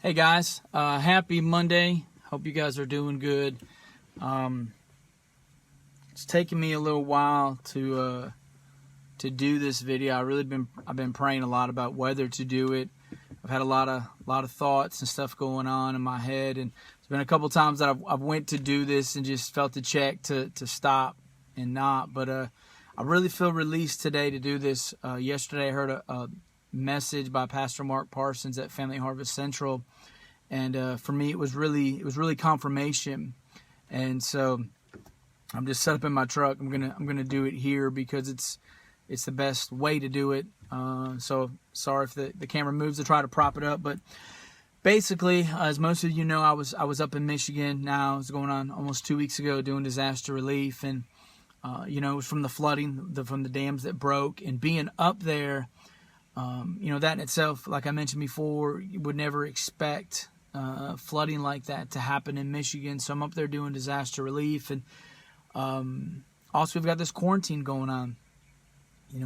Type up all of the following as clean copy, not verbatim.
Hey guys, happy Monday. Hope you guys are doing good. It's taken me a little while to do this video. I've been praying a lot about whether to do it. I've had a lot of thoughts and stuff going on in my head, and there's been a couple times that I've went to do this and just felt the check to stop and not. But I really feel released today to do this. Yesterday I heard a message by Pastor Mark Parsons at Family Harvest Central, and for me it was really confirmation. And so I'm just set up in my truck. I'm gonna do it here because it's the best way to do it. So sorry if the camera moves to try to prop it up, but basically, as most of you know, I was up in Michigan. Now it was going on almost 2 weeks ago doing disaster relief, and it was from the flooding, from the dams that broke, and being up there. That in itself, like I mentioned before, you would never expect flooding like that to happen in Michigan. So I'm up there doing disaster relief, and also we've got this quarantine going on.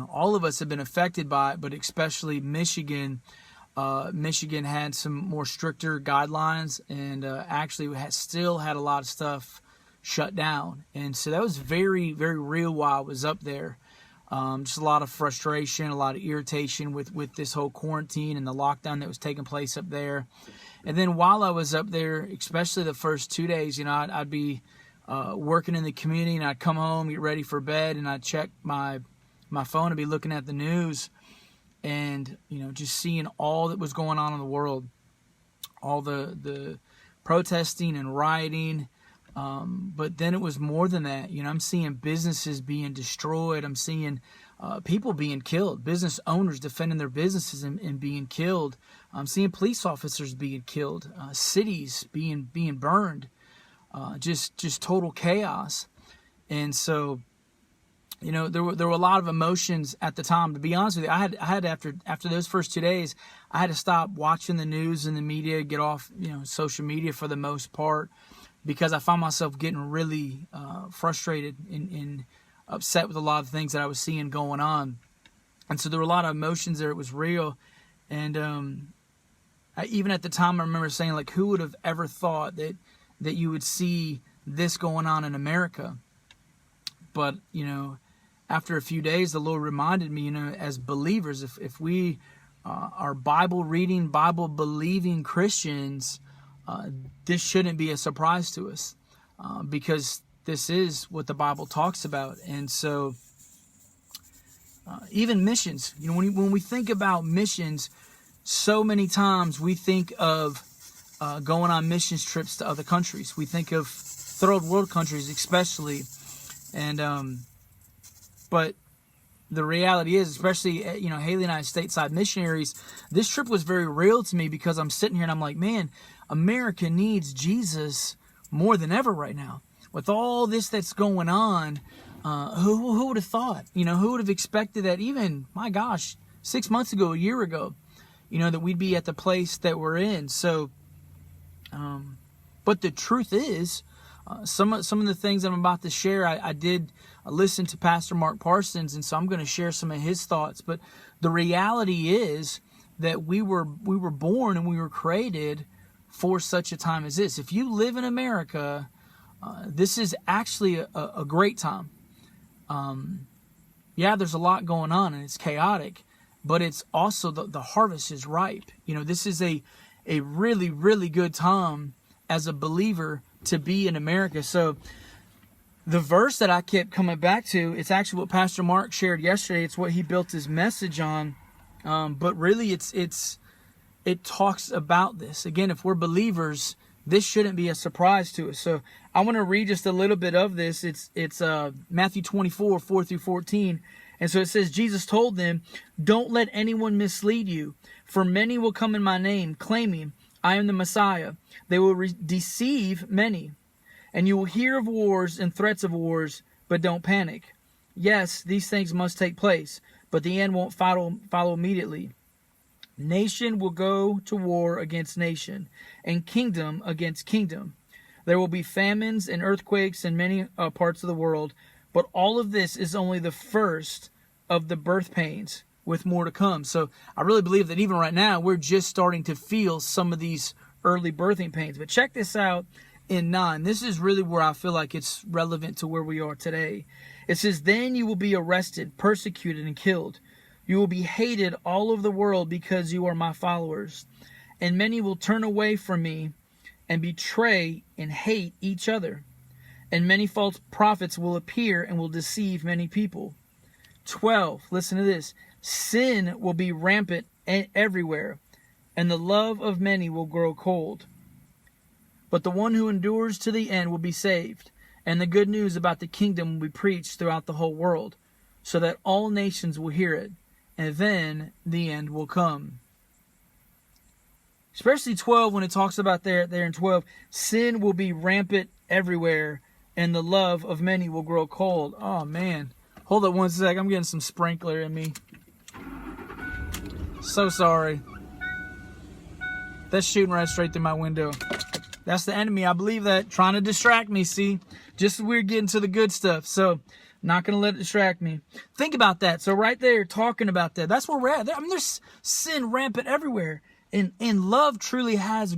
All of us have been affected by it, but especially Michigan. Michigan had some more stricter guidelines, and actually still had a lot of stuff shut down. And so that was very, very real while I was up there. Just a lot of frustration, a lot of irritation with this whole quarantine and the lockdown that was taking place up there. And then while I was up there, especially the first 2 days, I'd be working in the community, and I'd come home, get ready for bed, and I'd check my phone and be looking at the news, and just seeing all that was going on in the world, all the protesting and rioting. But then it was more than that. I'm seeing businesses being destroyed. I'm seeing people being killed, business owners defending their businesses and being killed. I'm seeing police officers being killed, cities being burned, just total chaos. And so, there were a lot of emotions at the time. To be honest with you, I had after those first 2 days, I had to stop watching the news and the media, get off social media for the most part, because I found myself getting really frustrated and upset with a lot of things that I was seeing going on. And so there were a lot of emotions there. It was real. And even at the time, I remember saying, like, who would have ever thought that you would see this going on in America? But, after a few days, the Lord reminded me, as believers, if we are Bible-reading, Bible-believing Christians, this shouldn't be a surprise to us, because this is what the Bible talks about. And so even missions, when we think about missions, so many times we think of going on missions trips to other countries. We think of third world countries especially. And but the reality is, especially, Haley and I, stateside missionaries, this trip was very real to me, because I'm sitting here and I'm like, man, America needs Jesus more than ever right now. With all this that's going on, who would have thought? Who would have expected that even, my gosh, 6 months ago, a year ago, that we'd be at the place that we're in. So, but the truth is, some of the things I'm about to share, I did listen to Pastor Mark Parsons, and so I'm going to share some of his thoughts. But the reality is that we were born and we were created for such a time as this. If you live in America, this is actually a great time. There's a lot going on and it's chaotic, but it's also the harvest is ripe. This is a really, really good time as a believer to be in America. So the verse that I kept coming back to, it's actually what Pastor Mark shared yesterday. It's what he built his message on. But really it talks about this. Again, if we're believers, this shouldn't be a surprise to us. So I want to read just a little bit of this. It's Matthew 24, 4 through 14. And so it says, Jesus told them, "Don't let anyone mislead you, for many will come in my name, claiming, 'I am the Messiah.' They will deceive many. And you will hear of wars and threats of wars, but don't panic. Yes, these things must take place, but the end won't follow immediately. Nation will go to war against nation, and kingdom against kingdom. There will be famines and earthquakes in many parts of the world, but all of this is only the first of the birth pains, with more to come." So I really believe that even right now, we're just starting to feel some of these early birthing pains. But check this out in 9. This is really where I feel like it's relevant to where we are today. It says, "Then you will be arrested, persecuted, and killed. You will be hated all over the world because you are my followers. And many will turn away from me and betray and hate each other. And many false prophets will appear and will deceive many people." 12, listen to this. "Sin will be rampant everywhere, and the love of many will grow cold. But the one who endures to the end will be saved, and the good news about the kingdom will be preached throughout the whole world, so that all nations will hear it, and then the end will come." Especially 12, when it talks about there in 12, sin will be rampant everywhere, and the love of many will grow cold. Oh, man. Hold up one sec. I'm getting some sprinkler in me. So sorry. That's shooting right straight through my window. That's the enemy. I believe that. Trying to distract me, see? Just as we're getting to the good stuff. So, not going to let it distract me. Think about that. So, right there, talking about that. That's where we're at. I mean, there's sin rampant everywhere. And love truly has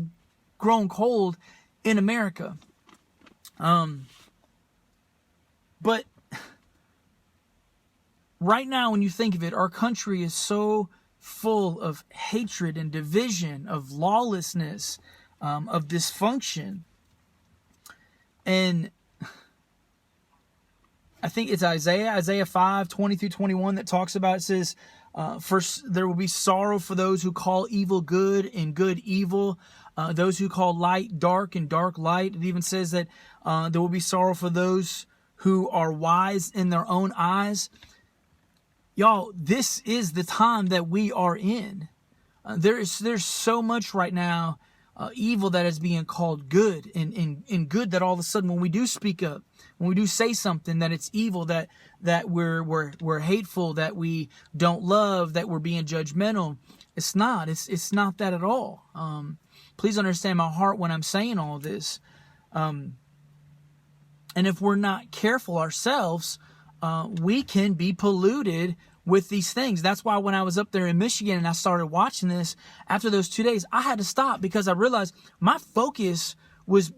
grown cold in America. But right now, when you think of it, our country is so full of hatred and division, of lawlessness, of dysfunction. And I think it's Isaiah 5, 20 through 21 that talks about, it says, "First, there will be sorrow for those who call evil good and good evil, those who call light dark and dark light." It even says that there will be sorrow for those who are wise in their own eyes. Y'all, this is the time that we are in. There's so much right now evil that is being called good, and good that all of a sudden when we do speak up, when we do say something, that it's evil, that we're hateful, that we don't love, that we're being judgmental. It's not. It's not that at all. Please understand my heart when I'm saying all this. And if we're not careful ourselves, we can be polluted with these things. That's why when I was up there in Michigan and I started watching this, after those 2 days, I had to stop because I realized my focus was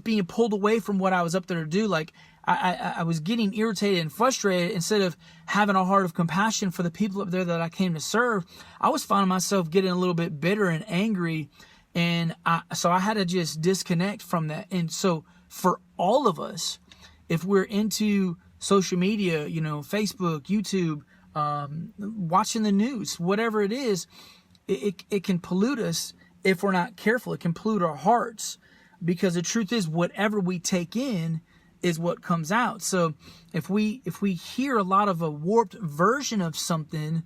being pulled away from what I was up there to do. Like I was getting irritated and frustrated. Instead of having a heart of compassion for the people up there that I came to serve, I was finding myself getting a little bit bitter and angry. And so I had to just disconnect from that. And so for all of us, if we're into social media, Facebook, YouTube, watching the news, whatever it is, it can pollute us if we're not careful. It can pollute our hearts, because the truth is, whatever we take in is what comes out. So if we hear a lot of a warped version of something,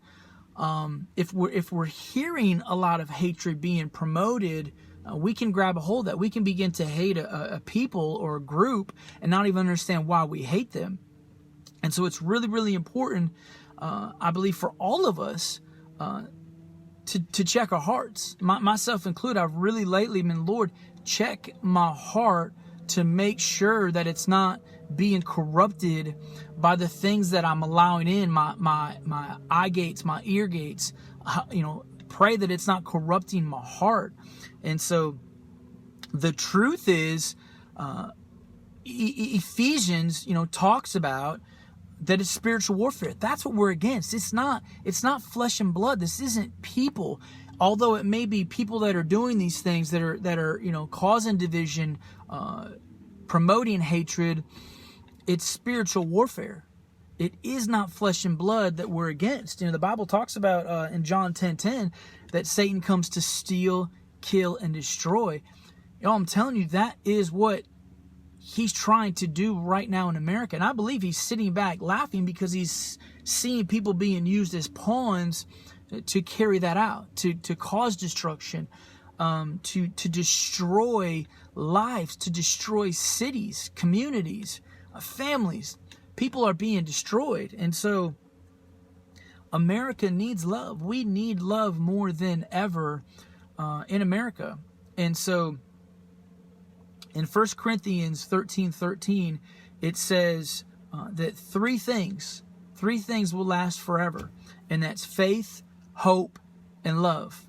if we're hearing a lot of hatred being promoted, we can grab a hold of that. We can begin to hate a people or a group and not even understand why we hate them. And so it's really, really important, I believe, for all of us to check our hearts. Myself included, I've really lately been, Lord, check my heart to make sure that it's not being corrupted by the things that I'm allowing in, my eye gates, my ear gates. Pray that it's not corrupting my heart. And so the truth is, Ephesians, talks about that it's spiritual warfare. That's what we're against. It's not flesh and blood. This isn't people. Although it may be people that are doing these things that are causing division, promoting hatred, it's spiritual warfare. It is not flesh and blood that we're against. The Bible talks about in John 10:10 that Satan comes to steal, kill, and destroy. I'm telling you, that is what he's trying to do right now in America. And I believe he's sitting back laughing because he's seeing people being used as pawns to carry that out, to cause destruction, to destroy lives, to destroy cities, communities, families. People are being destroyed. And so America needs love. We need love more than ever in America. And so in 1 Corinthians 13:13, it says that three things will last forever. And that's faith, hope, and love.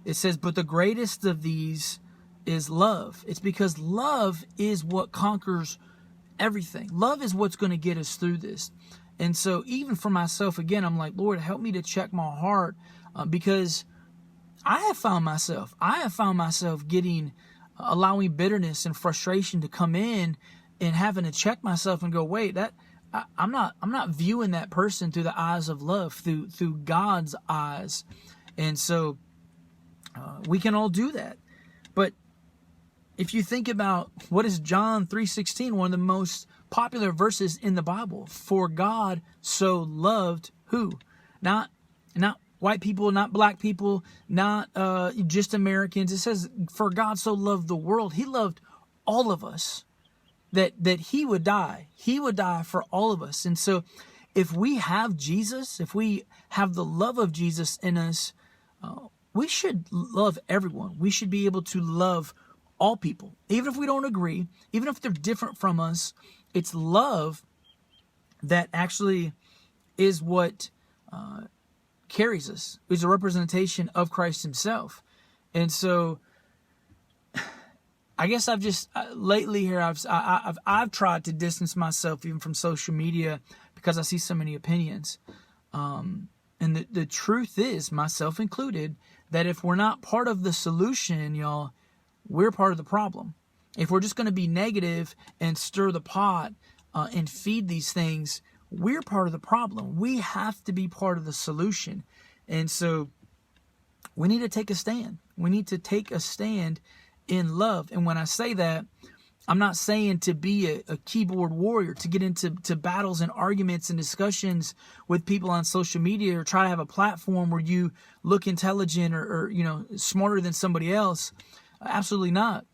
It says, but the greatest of these is love. It's because love is what conquers everything. Love is what's going to get us through this. And so even for myself, again, I'm like, Lord, help me to check my heart, because I have found myself allowing bitterness and frustration to come in, and having to check myself and go, wait, I'm not viewing that person through the eyes of love, through God's eyes. And so we can all do that. But if you think about what is John 3:16, one of the most popular verses in the Bible, for God so loved who? Not white people, not black people, not just Americans. It says, for God so loved the world. He loved all of us, that he would die. He would die for all of us. And so if we have Jesus, if we have the love of Jesus in us, we should love everyone. We should be able to love all people, even if we don't agree, even if they're different from us. It's love that actually is what carries us. It's a representation of Christ himself. And so I guess I've just lately here I've tried to distance myself even from social media, because I see so many opinions. And the truth is, myself included, that if we're not part of the solution, y'all, we're part of the problem. If we're just going to be negative and stir the pot and feed these things, we're part of the problem. We have to be part of the solution. And so we need to take a stand. We need to take a stand in love. And when I say that, I'm not saying to be a keyboard warrior, to get into battles and arguments and discussions with people on social media, or try to have a platform where you look intelligent or smarter than somebody else. Absolutely not.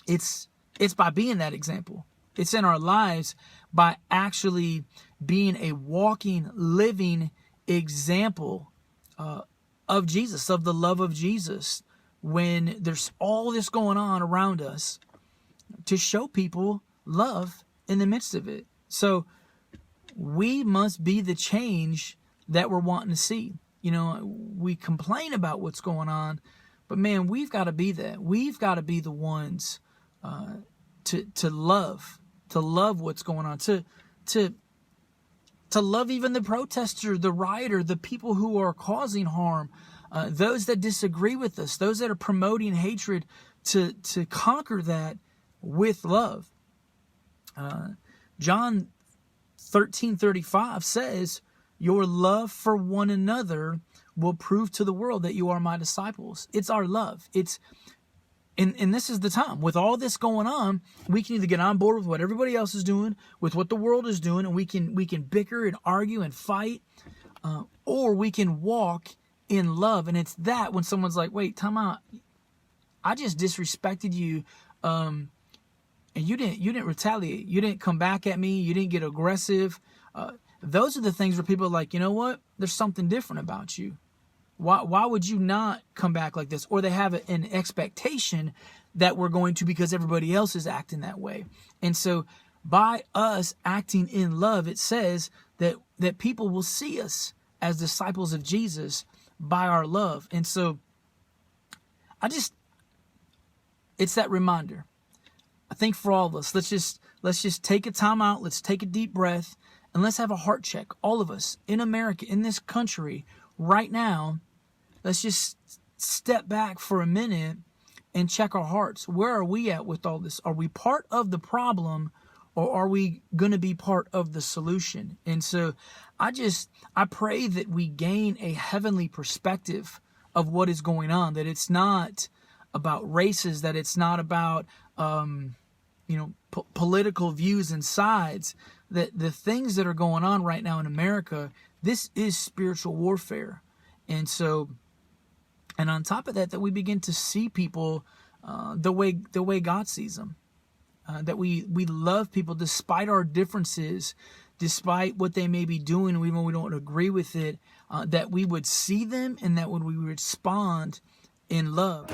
It's by being that example. It's in our lives by actually being a walking, living example of Jesus, of the love of Jesus, when there's all this going on around us, to show people love in the midst of it. So we must be the change that we're wanting to see. We complain about what's going on, but man, we've got to be that. We've got to be the ones to love what's going on, to love even the protester, the rioter, the people who are causing harm, those that disagree with us, those that are promoting hatred, to conquer that with love. John 13:35 says, your love for one another will prove to the world that you are my disciples. It's our love. And this is the time. With all this going on, we can either get on board with what everybody else is doing, with what the world is doing, and we can bicker and argue and fight, or we can walk in love. And it's that when someone's like, wait, time out, I just disrespected you, and you didn't retaliate. You didn't come back at me. You didn't get aggressive. Those are the things where people are like, you know what? There's something different about you. Why would you not come back like this? Or they have an expectation that we're going to, because everybody else is acting that way. And so by us acting in love, it says that people will see us as disciples of Jesus by our love. And so it's that reminder. I think for all of us, let's just take a time out. Let's take a deep breath, and let's have a heart check. All of us in America, in this country right now, let's just step back for a minute and check our hearts. Where are we at with all this? Are we part of the problem, or are we going to be part of the solution? And so I pray that we gain a heavenly perspective of what is going on, that it's not about races, that it's not about political views and sides, that the things that are going on right now in America, this is spiritual warfare. And so, and on top of that we begin to see people the way God sees them, that we love people despite our differences, despite what they may be doing, even when we don't agree with it, that we would see them, and that when we respond in love.